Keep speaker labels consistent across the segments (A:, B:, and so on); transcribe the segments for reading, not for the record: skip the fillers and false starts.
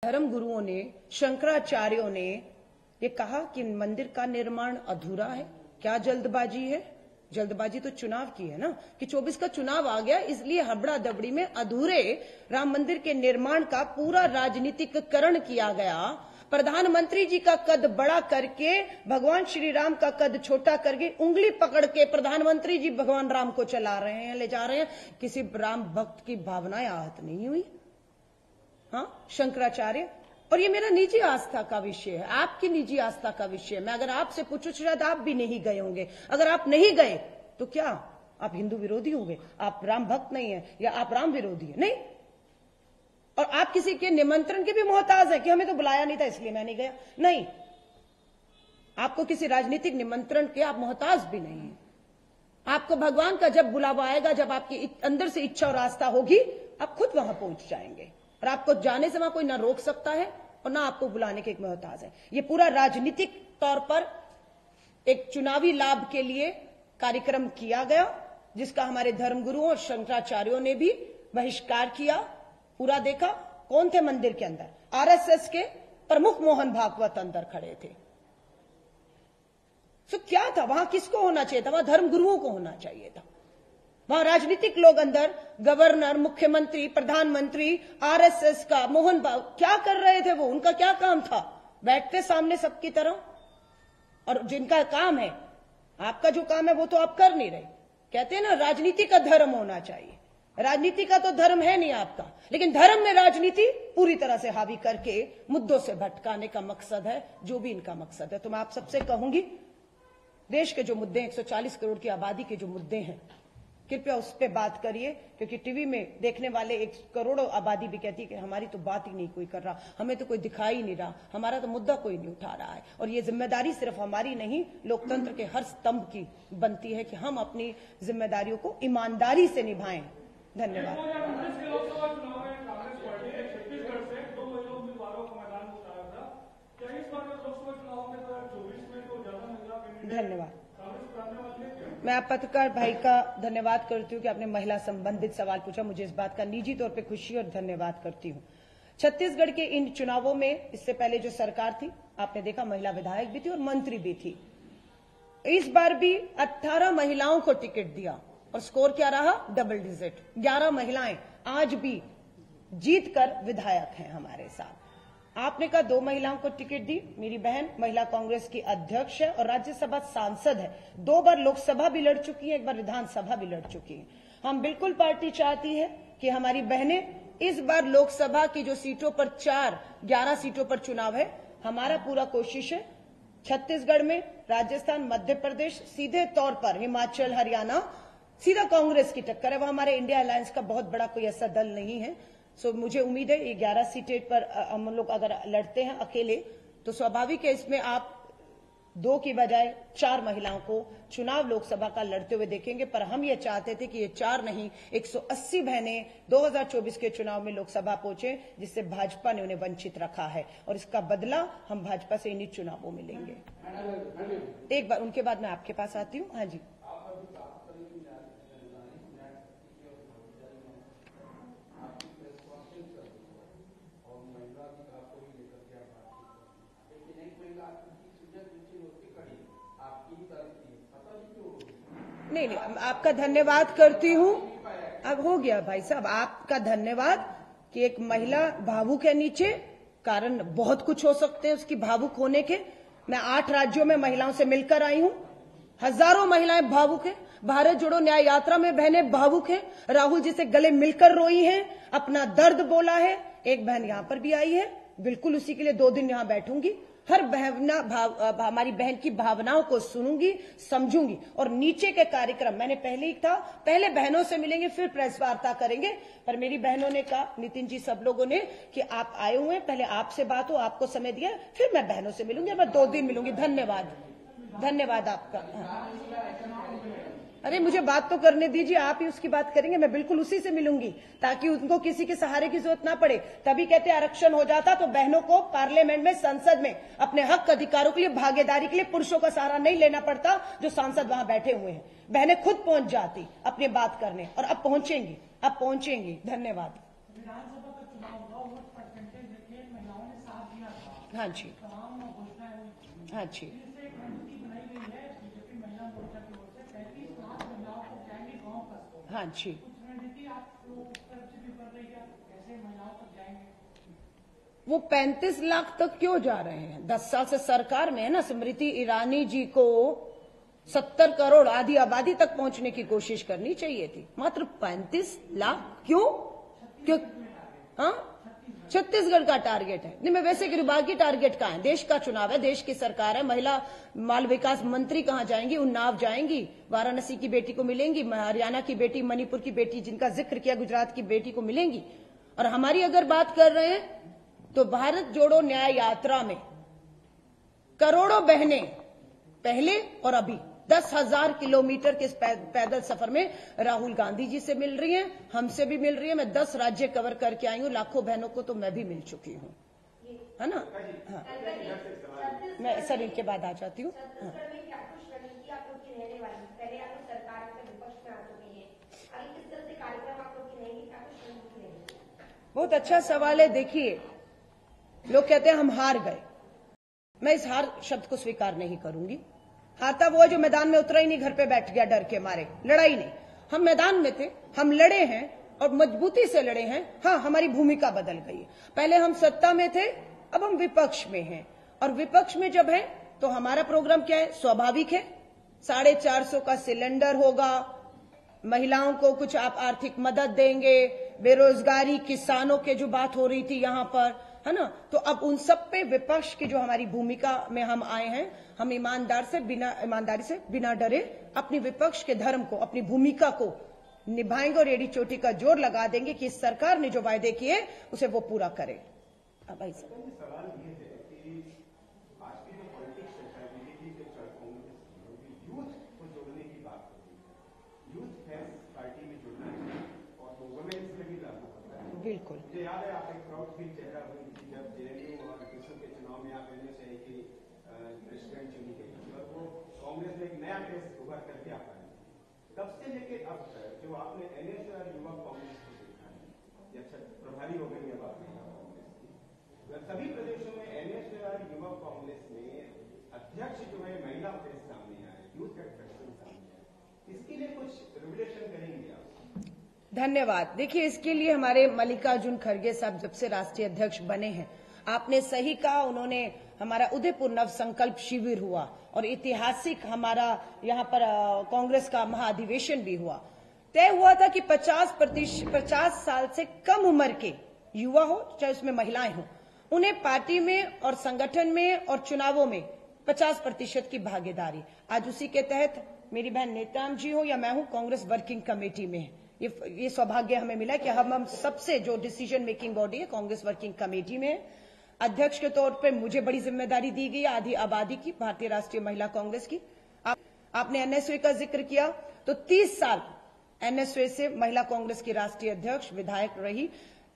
A: धर्म गुरुओं ने, शंकराचार्यों ने ये कहा कि मंदिर का निर्माण अधूरा है। क्या जल्दबाजी है? जल्दबाजी तो चुनाव की है ना, कि 24 का चुनाव आ गया, इसलिए हबड़ा दबड़ी में अधूरे राम मंदिर के निर्माण का पूरा राजनीतिकरण किया गया। प्रधानमंत्री जी का कद बड़ा करके, भगवान श्री राम का कद छोटा करके, उंगली पकड़ के प्रधानमंत्री जी भगवान राम को चला रहे हैं, ले जा रहे हैं। किसी राम भक्त की भावनाएं आहत नहीं हुई? हाँ, शंकराचार्य। और ये मेरा निजी आस्था का विषय है, आपकी निजी आस्था का विषय है। मैं अगर आपसे पूछूं, शायद आप भी नहीं गए होंगे। अगर आप नहीं गए तो क्या आप हिंदू विरोधी होंगे? आप राम भक्त नहीं है या आप राम विरोधी है? नहीं। और आप किसी के निमंत्रण के भी मोहताज हैं कि हमें तो बुलाया नहीं था इसलिए मैं नहीं गया? नहीं। आपको किसी राजनीतिक निमंत्रण के आप मोहताज भी नहीं है। आपको भगवान का जब बुलावा आएगा, जब आपकी अंदर से इच्छा और आस्था होगी, आप खुद वहां पहुंच जाएंगे। और आपको जाने से वहां कोई ना रोक सकता है और ना आपको बुलाने के एक मोहताज है। ये पूरा राजनीतिक तौर पर एक चुनावी लाभ के लिए कार्यक्रम किया गया, जिसका हमारे धर्मगुरुओं और शंकराचार्यों ने भी बहिष्कार किया। पूरा देखा, कौन थे मंदिर के अंदर? आरएसएस के प्रमुख मोहन भागवत अंदर खड़े थे। तो क्या था वहां? किसको होना चाहिए था? वहां धर्मगुरुओं को होना चाहिए था। वहां राजनीतिक लोग अंदर, गवर्नर, मुख्यमंत्री, प्रधानमंत्री, आरएसएस का मोहन भाग क्या कर रहे थे? वो उनका क्या काम था? बैठते सामने सबकी तरह। और जिनका काम है, आपका जो काम है वो तो आप कर नहीं रहे। कहते हैं ना, राजनीति का धर्म होना चाहिए। राजनीति का तो धर्म है नहीं आपका, लेकिन धर्म में राजनीति पूरी तरह से हावी करके मुद्दों से भटकाने का मकसद है, जो भी इनका मकसद है। तो मैं आप सबसे कहूंगी, देश के जो मुद्दे, 140 करोड़ की आबादी के जो मुद्दे हैं, कृपया उस पर बात करिए। क्योंकि टीवी में देखने वाले 1 करोड़ आबादी भी कहती है कि हमारी तो बात ही नहीं कोई कर रहा, हमें तो कोई दिखाई ही नहीं रहा, हमारा तो मुद्दा कोई नहीं उठा रहा है। और ये जिम्मेदारी सिर्फ हमारी नहीं, लोकतंत्र के हर स्तंभ की बनती है कि हम अपनी जिम्मेदारियों को ईमानदारी से निभाएं। धन्यवाद। धन्यवाद। मैं आप पत्रकार भाई का धन्यवाद करती हूँ कि आपने महिला संबंधित सवाल पूछा। मुझे इस बात का निजी तौर पे खुशी और धन्यवाद करती हूँ। छत्तीसगढ़ के इन चुनावों में इससे पहले जो सरकार थी, आपने देखा महिला विधायक भी थी और मंत्री भी थी। इस बार भी 18 महिलाओं को टिकट दिया और स्कोर क्या रहा? Double digit. 11 महिलाएं आज भी जीत कर विधायक हैं हमारे साथ। आपने कहा 2 महिलाओं को टिकट दी। मेरी बहन महिला कांग्रेस की अध्यक्ष है और राज्यसभा सांसद है। 2 बार लोकसभा भी लड़ चुकी है, 1 बार विधानसभा भी लड़ चुकी है। हम बिल्कुल पार्टी चाहती है कि हमारी बहनें इस बार लोकसभा की जो सीटों पर 11 सीटों पर चुनाव है, हमारा पूरा कोशिश है छत्तीसगढ़ में, राजस्थान, मध्य प्रदेश, सीधे तौर पर हिमाचल, हरियाणा सीधा कांग्रेस की टक्कर है। वह हमारे इंडिया अलायंस का बहुत बड़ा कोई ऐसा दल नहीं है। सो मुझे उम्मीद है ये 11 सीटें पर हम लोग अगर लड़ते हैं अकेले, तो स्वाभाविक है इसमें आप 2 की बजाय 4 महिलाओं को चुनाव लोकसभा का लड़ते हुए देखेंगे। पर हम ये चाहते थे कि ये 4 नहीं, 180 बहनें 2024 के चुनाव में लोकसभा पहुंचे, जिससे भाजपा ने उन्हें वंचित रखा है। और इसका बदला हम भाजपा से इन्हीं चुनावों में लेंगे। एक बार उनके बाद मैं आपके पास आती हूँ। हाँ जी, नहीं, आपका धन्यवाद करती हूँ। अब हो गया भाई साहब, आपका धन्यवाद कि एक महिला भावुक है नीचे, कारण बहुत कुछ हो सकते हैं उसकी भावुक होने के। मैं 8 राज्यों में महिलाओं से मिलकर आई हूँ, हजारों महिलाएं भावुक हैं। भारत जोड़ो न्याय यात्रा में बहनें भावुक हैं, राहुल जी से गले मिलकर रोई हैं, अपना दर्द बोला है। एक बहन यहां पर भी आई है, बिल्कुल उसी के लिए 2 दिन यहां बैठूंगी। हर हमारी बहन की भावनाओं को सुनूंगी, समझूंगी। और नीचे के कार्यक्रम मैंने पहले ही था, पहले बहनों से मिलेंगे फिर प्रेस वार्ता करेंगे। पर मेरी बहनों ने कहा, नितिन जी, सब लोगों ने, कि आप आए हुए हैं, पहले आपसे बात हो, आपको समय दिया, फिर मैं बहनों से मिलूंगी। मैं 2 दिन मिलूंगी। धन्यवाद, धन्यवाद आपका। अरे मुझे बात तो करने दीजिए, आप ही उसकी बात करेंगे, मैं बिल्कुल उसी से मिलूंगी, ताकि उनको किसी के सहारे की जरूरत ना पड़े। तभी कहते आरक्षण हो जाता तो बहनों को पार्लियामेंट में, संसद में अपने हक अधिकारों के लिए, भागीदारी के लिए पुरुषों का सहारा नहीं लेना पड़ता, जो सांसद वहां बैठे हुए हैं। बहनें खुद पहुंच जाती अपनी बात करने, और अब पहुंचेंगी, अब पहुंचेंगी। धन्यवाद। विधानसभा का चुनाव हुआ, वोट परसेंटेज देखिए, महिलाओं हाँ जी, हाँ जी, हाँ जी। वो 35 लाख तक क्यों जा रहे हैं? 10 साल से सरकार में है ना। स्मृति ईरानी जी को 70 करोड़ आधी आबादी तक पहुंचने की कोशिश करनी चाहिए थी। मात्र 35 लाख क्यों? क्यों? हाँ, छत्तीसगढ़ का टारगेट है। नहीं, मैं वैसे कह बाकी टारगेट कहाँ है? देश का चुनाव है, देश की सरकार है। महिला बाल विकास मंत्री कहाँ जाएंगी? उन्नाव जाएंगी, वाराणसी की बेटी को मिलेंगी, हरियाणा की बेटी, मणिपुर की बेटी जिनका जिक्र किया, गुजरात की बेटी को मिलेंगी। और हमारी अगर बात कर रहे हैं तो भारत जोड़ो न्याय यात्रा में करोड़ों बहनें पहले और अभी 10,000 किलोमीटर के पैदल सफर में राहुल गांधी जी से मिल रही हैं, हमसे भी मिल रही है। मैं 10 राज्य कवर करके आई हूं, लाखों बहनों को तो मैं भी मिल चुकी हूं, है ना। हाँ, मैं सर इनके बाद आ जाती हूँ। हाँ। बहुत अच्छा सवाल है। देखिए, लोग कहते हैं हम हार गए। मैं इस हार शब्द को स्वीकार नहीं करूंगी। हारता वो है जो मैदान में उतरा ही नहीं, घर पे बैठ गया डर के मारे, लड़ाई नहीं। हम मैदान में थे, हम लड़े हैं और मजबूती से लड़े हैं। हाँ, हमारी भूमिका बदल गई है। पहले हम सत्ता में थे, अब हम विपक्ष में हैं। और विपक्ष में जब है तो हमारा प्रोग्राम क्या है? स्वाभाविक है, 450 का सिलेंडर होगा, महिलाओं को कुछ आप आर्थिक मदद देंगे, बेरोजगारी, किसानों के जो बात हो रही थी यहां पर, है ना। तो अब उन सब पे विपक्ष की जो हमारी भूमिका में हम आए हैं, हम ईमानदारी से बिना डरे अपनी विपक्ष के धर्म को, अपनी भूमिका को निभाएंगे और एड़ी चोटी का जोर लगा देंगे कि इस सरकार ने जो वायदे किए उसे वो पूरा करे। अब भाई साहब, बिल्कुल
B: मुझे याद है आप एक प्राउड फील चेहरा हुई थी जब जेएनयू और कृष्ण के चुनाव में आप एनएसए की प्रेसिडेंट चुनी गई और वो कांग्रेस में एक नया फेस उभर करके आ पाए। तब से लेके अब तक जो आपने एनएसए और युवा कांग्रेस को देखा है, ये अच्छा प्रभारी हो गई अब आप कांग्रेस की, सभी प्रदेशों में एनएसए और युवा कांग्रेस में अध्यक्ष जो है महिला फेस सामने आए, यूथ का पर्सन सामने आए, इसके लिए कुछ रेगुलेशन करेंगे आप?
A: धन्यवाद। देखिए, इसके लिए हमारे मल्लिकार्जुन खड़गे साहब जब से राष्ट्रीय अध्यक्ष बने हैं, आपने सही कहा, उन्होंने हमारा उदयपुर नव संकल्प शिविर हुआ और ऐतिहासिक हमारा यहाँ पर कांग्रेस का महाधिवेशन भी हुआ। तय हुआ था कि 50 साल से कम उम्र के युवा हो, चाहे उसमें महिलाएं हो, उन्हें पार्टी में और संगठन में और चुनावों में 50% की भागीदारी। आज उसी के तहत मेरी बहन नेताम जी हो या मैं हूं, कांग्रेस वर्किंग कमेटी में है। ये सौभाग्य हमें मिला कि हम सबसे जो डिसीजन मेकिंग बॉडी है कांग्रेस वर्किंग कमेटी में है। अध्यक्ष के तौर पे मुझे बड़ी जिम्मेदारी दी गई आधी आबादी की, भारतीय राष्ट्रीय महिला कांग्रेस की। आपने एनएसए का जिक्र किया तो 30 साल एनएसए से महिला कांग्रेस की राष्ट्रीय अध्यक्ष विधायक रही।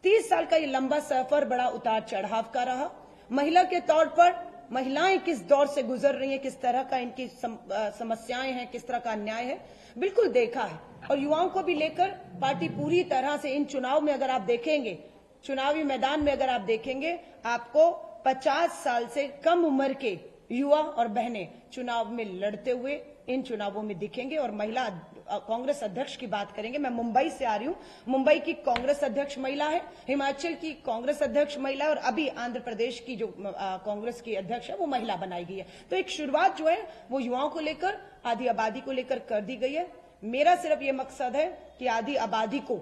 A: 30 साल का ये लंबा सफर बड़ा उतार चढ़ाव का रहा। महिला के तौर पर महिलाएं किस दौर से गुजर रही हैं, किस तरह का इनकी समस्याएं हैं, किस तरह का अन्याय है, बिल्कुल देखा है। और युवाओं को भी लेकर पार्टी पूरी तरह से इन चुनाव में अगर आप देखेंगे, चुनावी मैदान में अगर आप देखेंगे, आपको 50 साल से कम उम्र के युवा और बहनें चुनाव में लड़ते हुए इन चुनावों में दिखेंगे। और महिला कांग्रेस अध्यक्ष की बात करेंगे, मैं मुंबई से आ रही हूं, मुंबई की कांग्रेस अध्यक्ष महिला है, हिमाचल की कांग्रेस अध्यक्ष महिला है और अभी आंध्र प्रदेश की जो कांग्रेस की अध्यक्ष है वो महिला बनाई गई है। तो एक शुरुआत जो है वो युवाओं को लेकर, आधी आबादी को लेकर कर दी गई है। मेरा सिर्फ ये मकसद है कि आधी आबादी को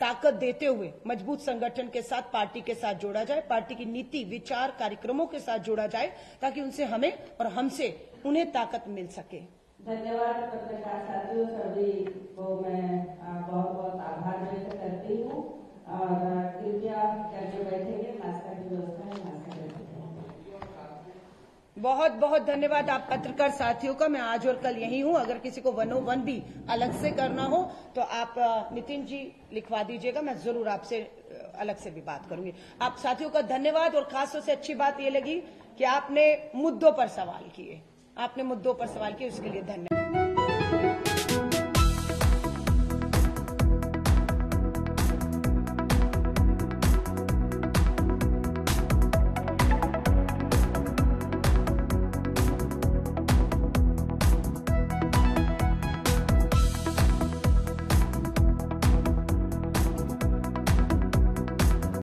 A: ताकत देते हुए मजबूत संगठन के साथ, पार्टी के साथ जोड़ा जाए, पार्टी की नीति, विचार, कार्यक्रमों के साथ जोड़ा जाए, ताकि उनसे हमें और हमसे उन्हें ताकत मिल सके।
C: धन्यवाद पत्रकार साथियों, सभी को मैं बहुत बहुत आभार व्यक्त करती हूँ और कृपया करके बैठेंगे, नाश्ता की व्यवस्था है, नाश्ता करके।
A: बहुत बहुत धन्यवाद आप पत्रकार साथियों का। मैं आज और कल यही हूं, अगर किसी को 101 भी अलग से करना हो तो आप नितिन जी लिखवा दीजिएगा, मैं जरूर आपसे अलग से भी बात करूंगी। आप साथियों का धन्यवाद। और खास तौर से अच्छी बात ये लगी कि आपने मुद्दों पर सवाल किए, उसके लिए धन्यवाद।